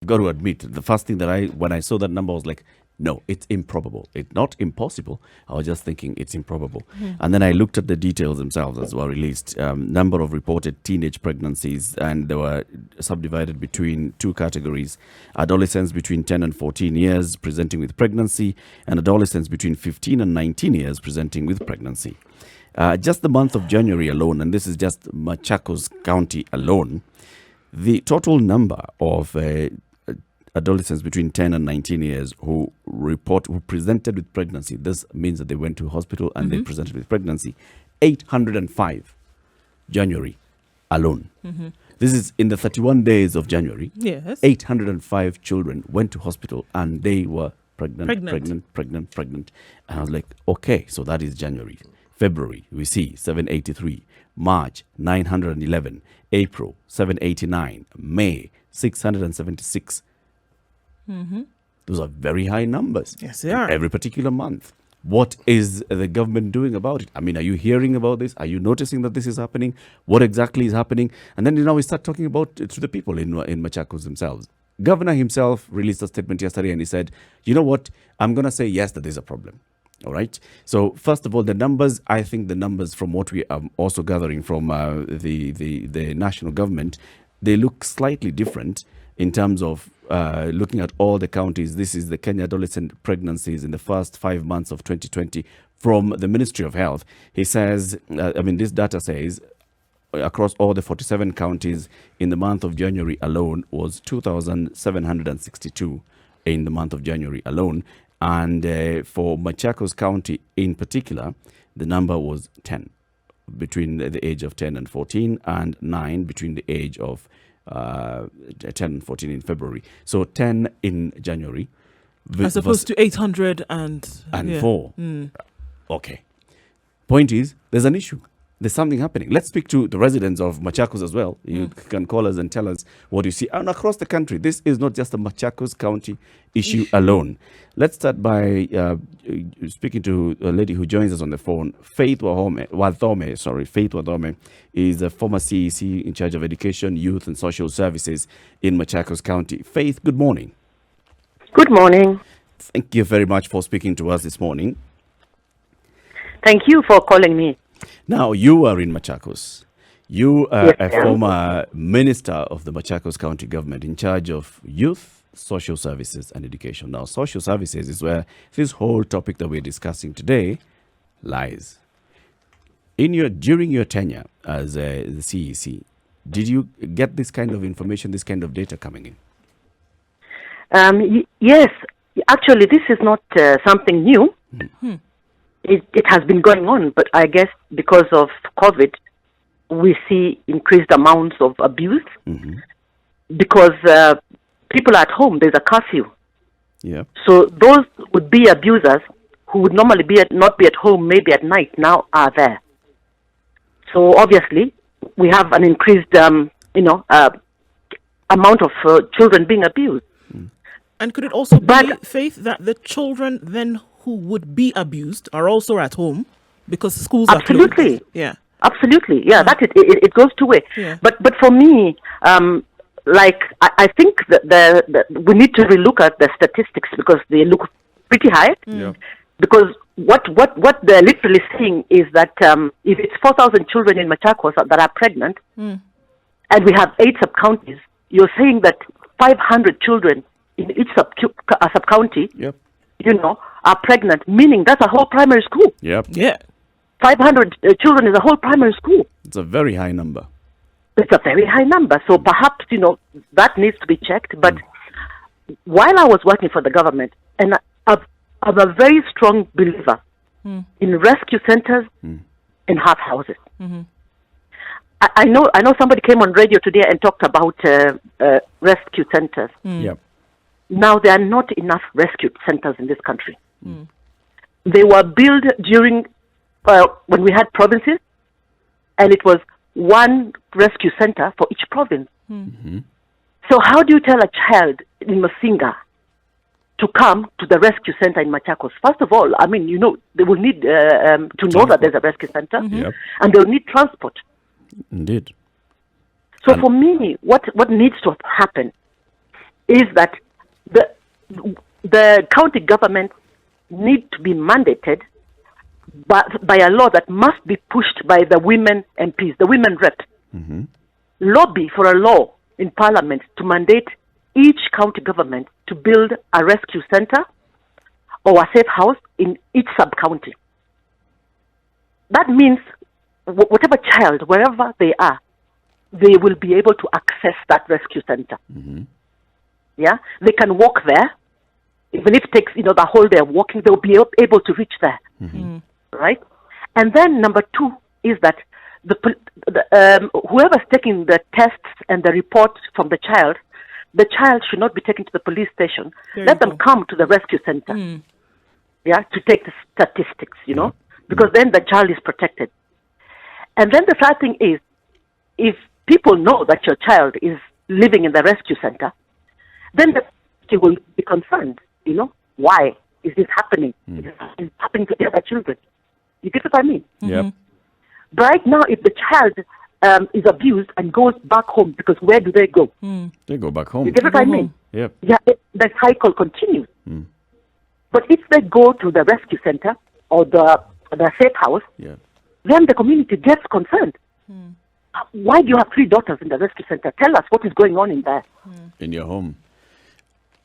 got to admit, the first thing that when I saw that number, I was like, no, it's improbable. It's not impossible. I was just thinking it's improbable. And then I looked at the details themselves as well released. Number of reported teenage pregnancies, and they were subdivided between two categories. Adolescents between 10 and 14 years presenting with pregnancy, and adolescents between 15 and 19 years presenting with pregnancy. Just the month of January alone, and this is just Machakos County alone, the total number of adolescents between 10 and 19 years who presented with pregnancy, this means that they went to hospital and they presented with pregnancy, 805 January alone. This is in the 31 days of January. Yes. 805 children went to hospital and they were pregnant. And I was like, okay, so that is January. February, we see 783. March, 911. April, 789. May, 676. Those are very high numbers. Yes, they are. Every particular month. What is the government doing about it? I mean, are you hearing about this? Are you noticing that this is happening? What exactly is happening? And then, we start talking about it to the people in Machakos themselves. Governor himself released a statement yesterday and he said, you know what? I'm going to say yes, that there's a problem. All right. So first of all, the numbers, I think the numbers from what we are also gathering from the national government, they look slightly different in terms of looking at all the counties. This is the Kenya adolescent pregnancies in the first 5 months of 2020 from the Ministry of Health. He says, this data says across all the 47 counties in the month of January alone was 2,762 in the month of January alone. And for Machakos County in particular, the number was 10 between the age of 10 and 14 and 9 between the age of 10 and 14 in February. So 10 in January. As opposed to 800 and 4. Okay. Point is, there's an issue. There's something happening. Let's speak to the residents of Machakos as well. You can call us and tell us what you see. And across the country, this is not just a Machakos County issue alone. Let's start by speaking to a lady who joins us on the phone. Faith Wathome is a former CEC in charge of education, youth and social services in Machakos County. Faith, good morning. Good morning. Thank you very much for speaking to us this morning. Thank you for calling me. Now, you are in Machakos. You are a former minister of the Machakos County government in charge of youth, social services and education. Now, social services is where this whole topic that we're discussing today lies. During your tenure as the CEC, did you get this kind of information, this kind of data coming in? Yes. Actually, this is not something new. It has been going on, but I guess because of COVID, we see increased amounts of abuse because people are at home, there's a curfew. Yeah. So those would be abusers who would normally not be at home, maybe at night, now are there. So obviously, we have an increased, amount of children being abused. And could it also be, Faith, that the children then who would be abused are also at home because schools are closed? Absolutely. Yeah. Absolutely. Yeah, that it goes two ways. Yeah. But for me, I think that we need to relook at the statistics because they look pretty high. Yeah. Because what they're literally saying is that if it's 4,000 children in Machakos that are pregnant, and we have 8 sub-counties, you're saying that 500 children in each sub-county, are pregnant, meaning that's a whole primary school. Yep. Yeah. 500 children is a whole primary school. It's a very high number. It's a very high number. So perhaps, that needs to be checked. But while I was working for the government, and I'm a very strong believer in rescue centers and half houses. I know somebody came on radio today and talked about rescue centers. Yep. Now, there are not enough rescue centers in this country. They were built during when we had provinces, and it was one rescue center for each province. So how do you tell a child in Masinga to come to the rescue center in Machakos? First of all, they will need to know that there's a rescue center, and they'll need transport. Indeed. So for me, what needs to happen is that the county government need to be mandated by a law that must be pushed by the women MPs, the women reps. Lobby for a law in Parliament to mandate each county government to build a rescue center or a safe house in each sub-county. That means whatever child, wherever they are, they will be able to access that rescue center. Yeah, they can walk there. Even if it takes, the whole day of walking, they'll be able to reach there. Right? And then number two is that whoever's taking the tests and the report from the child should not be taken to the police station. Let them come to the rescue center. Yeah, to take the statistics, because then the child is protected. And then the third thing is, if people know that your child is living in the rescue center, then they will be concerned, why is this happening? Is it happening to the other children? You get what I mean? Yep. Right now, if the child is abused and goes back home, because where do they go? They go back home. You get what I mean? Yep. Yeah, the cycle continues. But if they go to the rescue center or the safe house, then the community gets concerned. Why do you have 3 daughters in the rescue center? Tell us what is going on in there. In your home.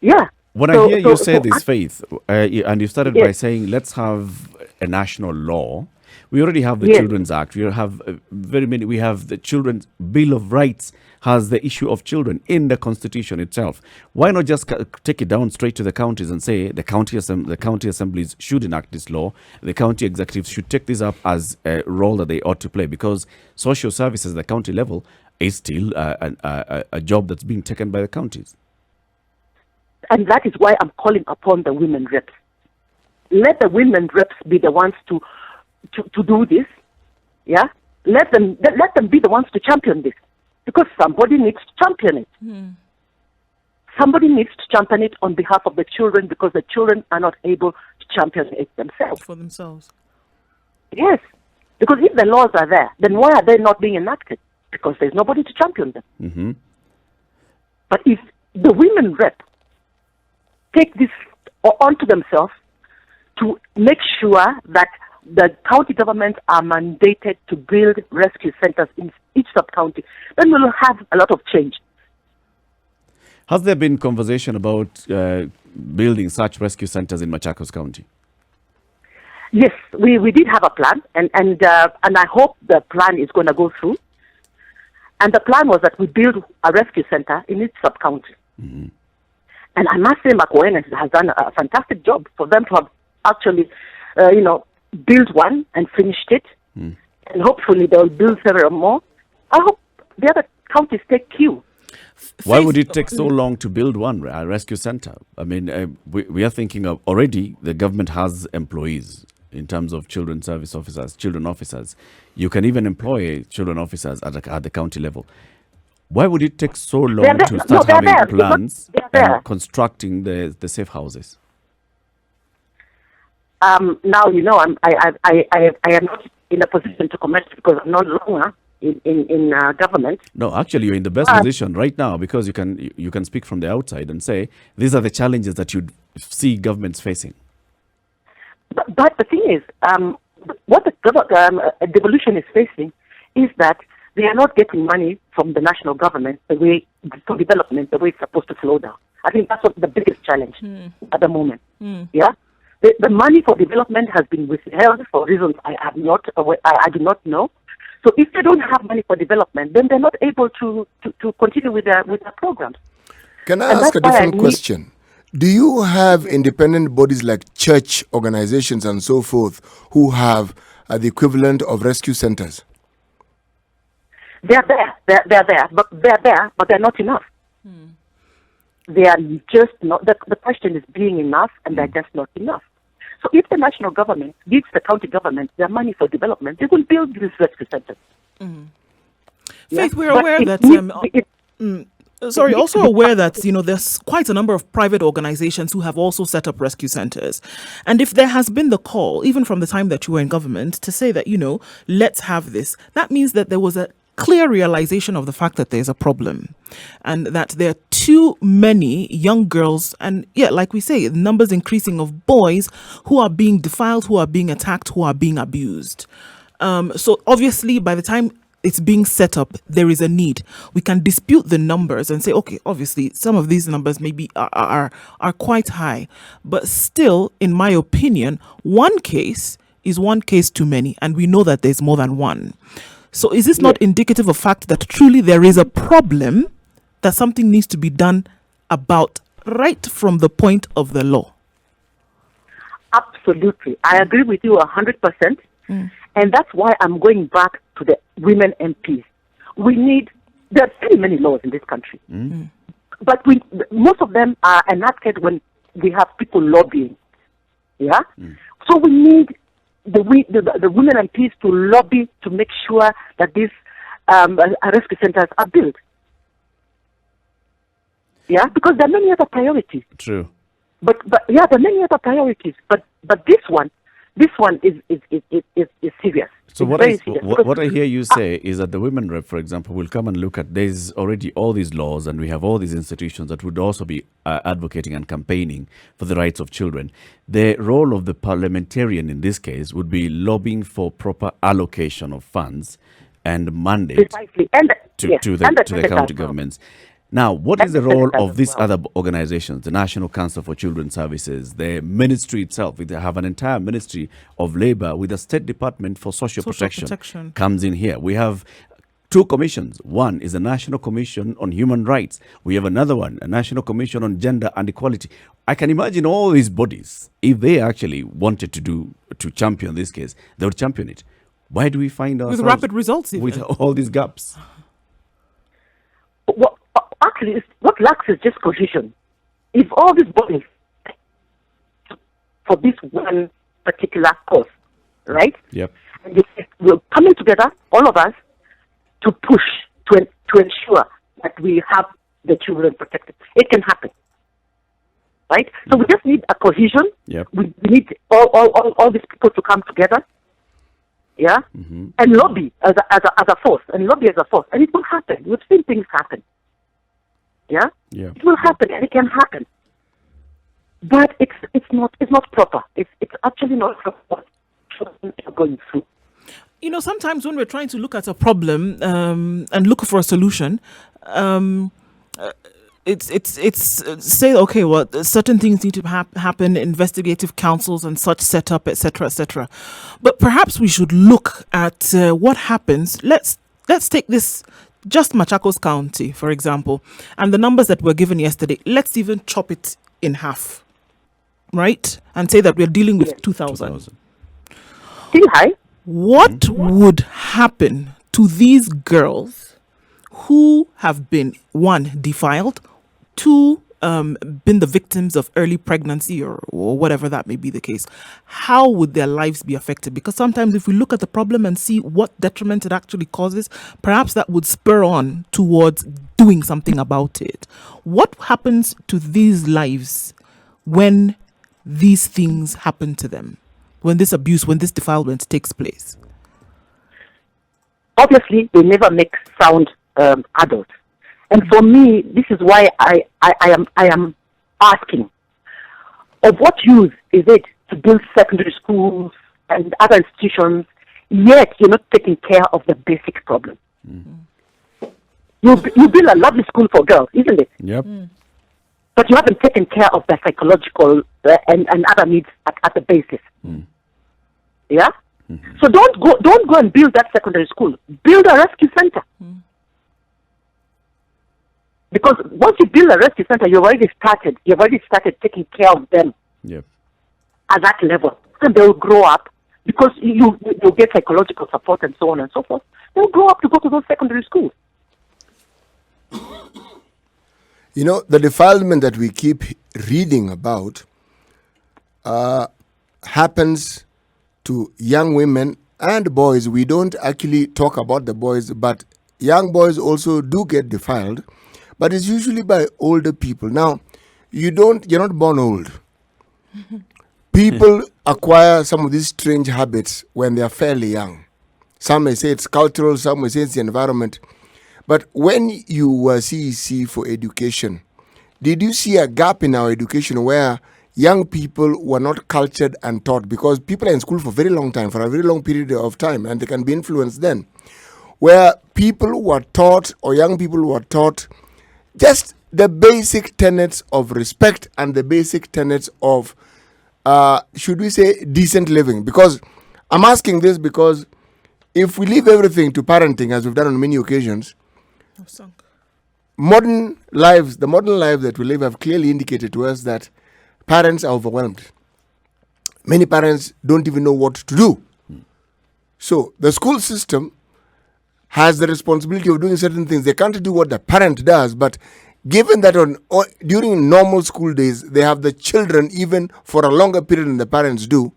Yeah. When I hear you say this, Faith, and you started by saying, let's have a national law. We already have the Children's Act. We have we have the Children's Bill of Rights has the issue of children in the Constitution itself. Why not just take it down straight to the counties and say the county assemblies should enact this law, the county executives should take this up as a role that they ought to play, because social services at the county level is still a job that's being taken by the counties. And that is why I'm calling upon the women reps. Let the women reps be the ones to do this. Yeah, let them be the ones to champion this, because somebody needs to champion it. Somebody needs to champion it on behalf of the children, because the children are not able to champion it themselves. For themselves. Yes, because if the laws are there, then why are they not being enacted? Because there's nobody to champion them. But if the women rep take this onto themselves to make sure that the county governments are mandated to build rescue centers in each sub-county, then we'll have a lot of change. Has there been conversation about building such rescue centers in Machakos County? Yes, we did have a plan, and I hope the plan is going to go through. And the plan was that we build a rescue center in each sub-county. And I must say, Makoen has done a fantastic job for them to have actually, built one and finished it. And hopefully they'll build several more. I hope the other counties take cue. Why would it take so long to build one, a rescue center? I mean, we are thinking of already the government has employees in terms of children service officers, children officers. You can even employ children officers at the county level. Why would it take so long to start having plans and constructing the safe houses? Now, I am not in a position to comment, because I'm no longer in government. No, actually, you're in the best position right now, because you can speak from the outside and say these are the challenges that you see governments facing. But the thing is, what the devolution is facing is that they are not getting money from the national government for development the way it's supposed to flow down. I think that's what the biggest challenge at the moment. Yeah, the money for development has been withheld for reasons I do not know. So if they don't have money for development, then they're not able to continue with their programs. Can I ask a different question? Do you have independent bodies like church organizations and so forth who have the equivalent of rescue centers? They're there, but they're not enough. They are just not. The question is being enough, and they're just not enough. So if the national government gives the county government their money for development, they will build these rescue centers. Faith, we're aware that. Also aware that, there's quite a number of private organizations who have also set up rescue centers. And if there has been the call, even from the time that you were in government, to say that, let's have this, that means that there was a clear realization of the fact that there's a problem and that there are too many young girls, and like we say, the numbers increasing of boys who are being defiled, who are being attacked, who are being abused. So obviously by the time it's being set up, there is a need. We can dispute the numbers and say, okay, obviously some of these numbers maybe are quite high, but still, in my opinion, one case is one case too many, and we know that there's more than one. So is this not indicative of fact that truly there is a problem that something needs to be done about right from the point of the law? Absolutely. I agree with you 100%. And that's why I'm going back to the women MPs. There are very many laws in this country. But most of them are enacted when we have people lobbying. Yeah? So we need the women MPs to lobby to make sure that these rescue centers are built. Yeah? Because there are many other priorities. True. But there are many other priorities. But this one is serious. So it's what I hear you say is that the women rep, for example, will come and look at, there's already all these laws and we have all these institutions that would also be advocating and campaigning for the rights of children. The role of the parliamentarian in this case would be lobbying for proper allocation of funds and mandate to the county governments. Now, what is the role of these other organizations, the National Council for Children's Services, the ministry itself? We have an entire Ministry of Labor with a State Department for Social Protection comes in here. We have two commissions. One is the National Commission on Human Rights. We have another one, a National Commission on Gender and Equality. I can imagine all these bodies, if they actually wanted to champion this case, they would champion it. Why do we find ourselves with rapid results even? With all these gaps? Well, actually, what lacks is just cohesion. If all these bodies for this one particular cause, right? Yep. And we're coming together, all of us, to push to ensure that we have the children protected. It can happen, right? So we just need a cohesion. Yep. We need all these people to come together, yeah, and lobby as a force, and it will happen. We've seen things happen. Yeah, it will happen, and it can happen, but it's not proper. It's actually not proper what children are going through. You know, sometimes when we're trying to look at a problem and look for a solution, it's say, okay, well, certain things need to happen, investigative councils and such set up, etc., etc. But perhaps we should look at what happens. Let's take this. Just Machakos County, for example, and the numbers that were given yesterday, let's even chop it in half, right? And say that we're dealing with 2,000. Still high. What would happen to these girls who have been, one, defiled, two, been the victims of early pregnancy or whatever that may be the case? How would their lives be affected? Because sometimes if we look at the problem and see what detriment it actually causes, perhaps that would spur on towards doing something about it. What happens to these lives when these things happen to them? When this abuse, when this defilement takes place? Obviously, they never make sound adults. And for me, this is why I am asking, of what use is it to build secondary schools and other institutions, yet you're not taking care of the basic problem? You build a lovely school for girls, isn't it? Yep. But you haven't taken care of their psychological and other needs at the basis. Yeah? So don't go and build that secondary school. Build a rescue center. Because once you build a rescue center, you've already started taking care of them at that level. And they'll grow up, because you'll get psychological support and so on and so forth. They'll grow up to go to those secondary schools. You know, the defilement that we keep reading about happens to young women and boys. We don't actually talk about the boys, but young boys also do get defiled. But it's usually by older people. Now, you're not born old. People acquire some of these strange habits when they are fairly young. Some may say it's cultural, some may say it's the environment. But when you were CEC for education, did you see a gap in our education where young people were not cultured and taught? Because people are in school for a very long time, for a very long period of time, and they can be influenced then. Where people were taught, or young people were taught, just the basic tenets of respect and the basic tenets of, should we say, decent living. Because I'm asking this because if we leave everything to parenting, as we've done on many occasions, modern lives, the modern life that we live have clearly indicated to us that parents are overwhelmed. Many parents don't even know what to do. So the school system has the responsibility of doing certain things. They can't do what the parent does, but given that during normal school days, they have the children even for a longer period than the parents do,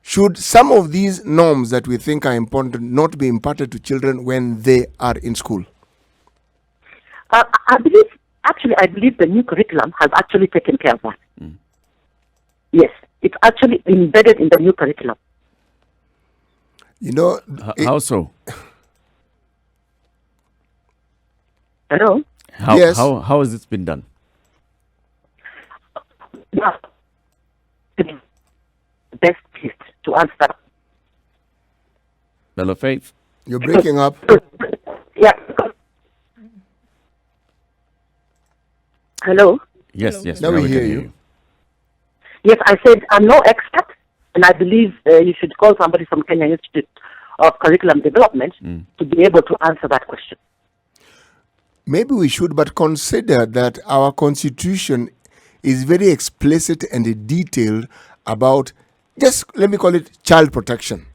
should some of these norms that we think are important not be imparted to children when they are in school? I believe the new curriculum has actually taken care of that. Yes, it's actually embedded in the new curriculum. You know, how so? Hello? Yes. How has this been done? Yeah. Best place to answer. Hello, Faith. You're breaking up. Yeah. Hello? Yes, yes. Now we can hear you. Yes, I said I'm no expert, and I believe you should call somebody from Kenya Institute of Curriculum Development to be able to answer that question. Maybe we should, but consider that our constitution is very explicit and detailed about, just let me call it, child protection.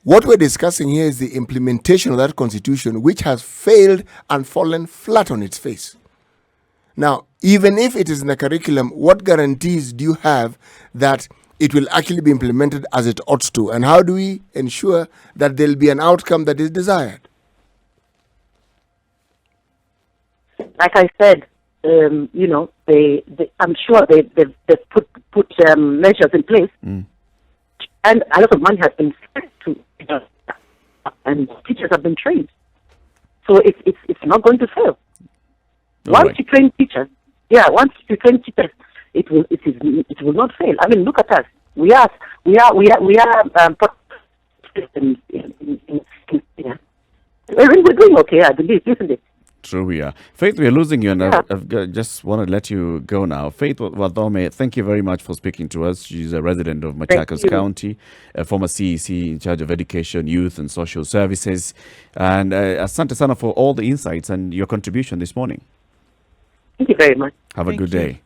What we're discussing here is the implementation of that constitution, which has failed and fallen flat on its face. Now, even if it is in the curriculum, what guarantees do you have that it will actually be implemented as it ought to? And how do we ensure that there will be an outcome that is desired? Like I said, I'm sure they've put measures in place, and a lot of money has been spent to, and teachers have been trained. So it's not going to fail. Once you train teachers, it will not fail. I mean, look at us. We are we're doing okay, I believe, isn't it? True, we are. Faith, we are losing you, and I've just want to let you go now. Faith Wathome, thank you very much for speaking to us. She's a resident of Machakos County, a former CEC in charge of education, youth, and social services. And asante sana for all the insights and your contribution this morning. Thank you very much. Have a good day.